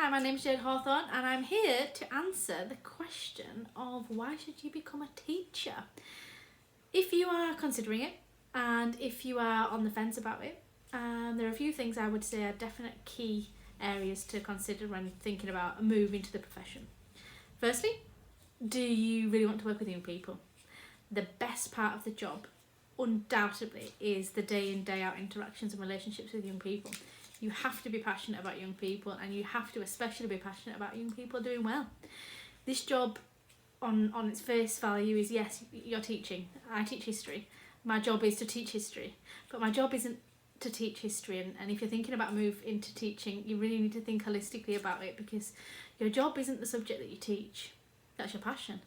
Hi, my name's Jade Hawthorne and I'm here to answer the question of why should you become a teacher? If you are considering it and if you are on the fence about it, there are a few things I would say are definite key areas to consider when thinking about a move into the profession. Firstly, do you really want to work with young people? The best part of the job undoubtedly is the day in day out interactions and relationships with young people. You have to be passionate about young people, and you have to especially be passionate about young people doing well. This job on its face value is, yes, you're teaching. I teach history. My job is to teach history, but my job isn't to teach history, and if you're thinking about a move into teaching, you really need to think holistically about it, because your job isn't the subject that you teach. That's your passion.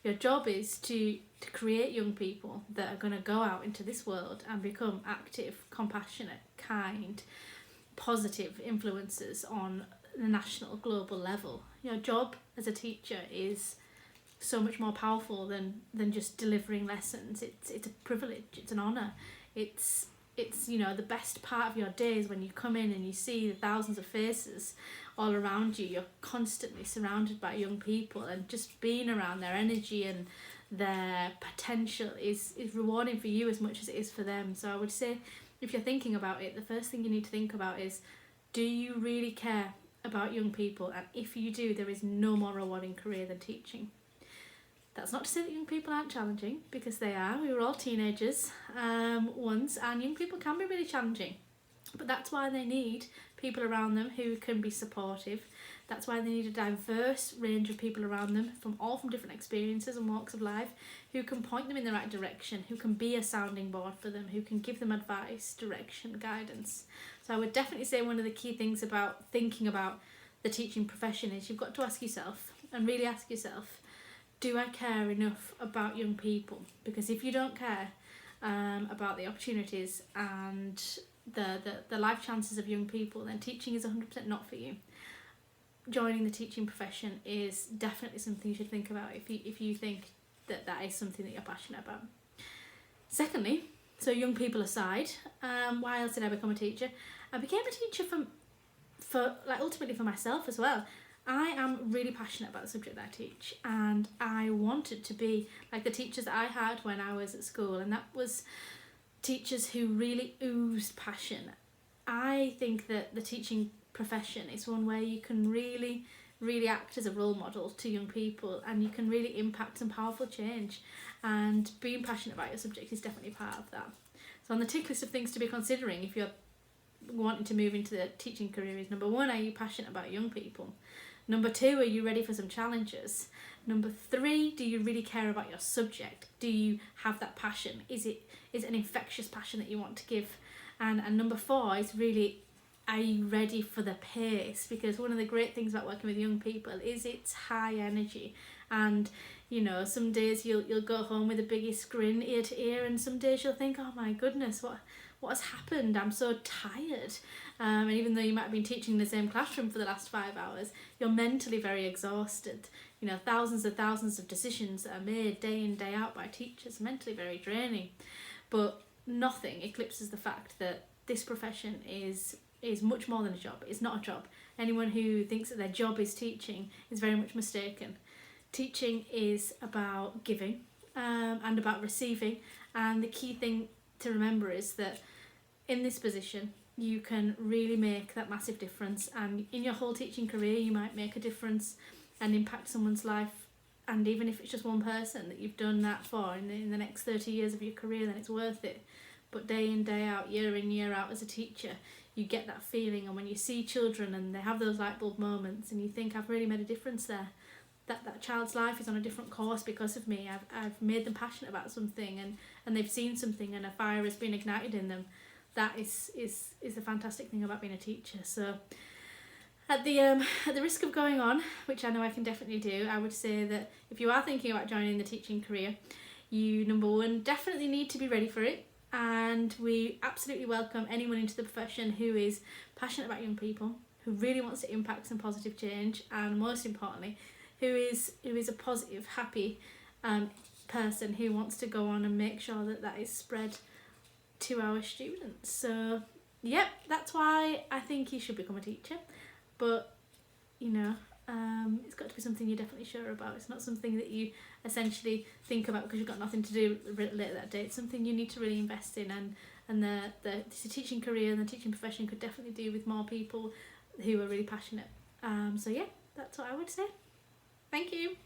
Your job is to create young people that are going to go out into this world and become active, compassionate, kind, positive influences on the national, global level. Your job as a teacher is so much more powerful than just delivering lessons. It's a privilege, it's an honour. It's the best part of your day is when you come in and you see the thousands of faces all around you. You're constantly surrounded by young people, and just being around their energy and their potential is rewarding for you as much as it is for them. So I would say, if you're thinking about it, the first thing you need to think about is, do you really care about young people? And if you do, there is no more rewarding career than teaching. That's not to say that young people aren't challenging, because they are. We were all teenagers once, and young people can be really challenging. But that's why they need people around them who can be supportive. That's why they need a diverse range of people around them from different experiences and walks of life, who can point them in the right direction, who can be a sounding board for them, who can give them advice, direction, guidance. So I would definitely say one of the key things about thinking about the teaching profession is you've got to ask yourself, and really ask yourself, do I care enough about young people? Because if you don't care about the opportunities and the life chances of young people, then teaching is 100% not for you. Joining the teaching profession is definitely something you should think about if you think that is something that you're passionate about. Secondly, so young people aside, why else did I become a teacher? I became a teacher for ultimately for myself as well. I am really passionate about the subject that I teach, and I wanted to be like the teachers that I had when I was at school, and that was teachers who really oozed passion. I think that the teaching profession is one where you can really act as a role model to young people, and you can really impact some powerful change, and being passionate about your subject is definitely part of that. So on the tick list of things to be considering if you're wanting to move into the teaching career is, number 1, are you passionate about young people? Number 2, are you ready for some challenges? Number 3, do you really care about your subject? Do you have that passion? Is it an infectious passion that you want to give? And number 4 is really, are you ready for the pace? Because one of the great things about working with young people is it's high energy, and some days you'll go home with the biggest grin ear to ear, and some days you'll think, oh my goodness, what has happened? I'm so tired. And even though you might have been teaching in the same classroom for the last 5 hours, you're mentally very exhausted. Thousands of decisions that are made day in, day out by teachers, mentally very draining. But nothing eclipses the fact that this profession is much more than a job. It's not a job. Anyone who thinks that their job is teaching is very much mistaken. Teaching is about giving and about receiving, and the key thing to remember is that in this position you can really make that massive difference, and in your whole teaching career you might make a difference and impact someone's life. And even if it's just one person that you've done that for in the next 30 years of your career, then it's worth it. But day in, day out, year in, year out, as a teacher, you get that feeling, and when you see children and they have those light bulb moments and you think, I've really made a difference there, that child's life is on a different course because of me. I've made them passionate about something, and they've seen something, and a fire has been ignited in them. That is the fantastic thing about being a teacher. So at the risk of going on, which I know I can definitely do, I would say that if you are thinking about joining the teaching career, you, number 1, definitely need to be ready for it. And we absolutely welcome anyone into the profession who is passionate about young people, who really wants to impact some positive change, and most importantly, who is a positive, happy person who wants to go on and make sure that is spread to our students. So, yep, that's why I think you should become a teacher. But you know, it's got to be something you're definitely sure about. It's not something that you essentially think about because you've got nothing to do later that day. It's something you need to really invest in, and the teaching career and the teaching profession could definitely do with more people who are really passionate. So yeah, that's what I would say. Thank you.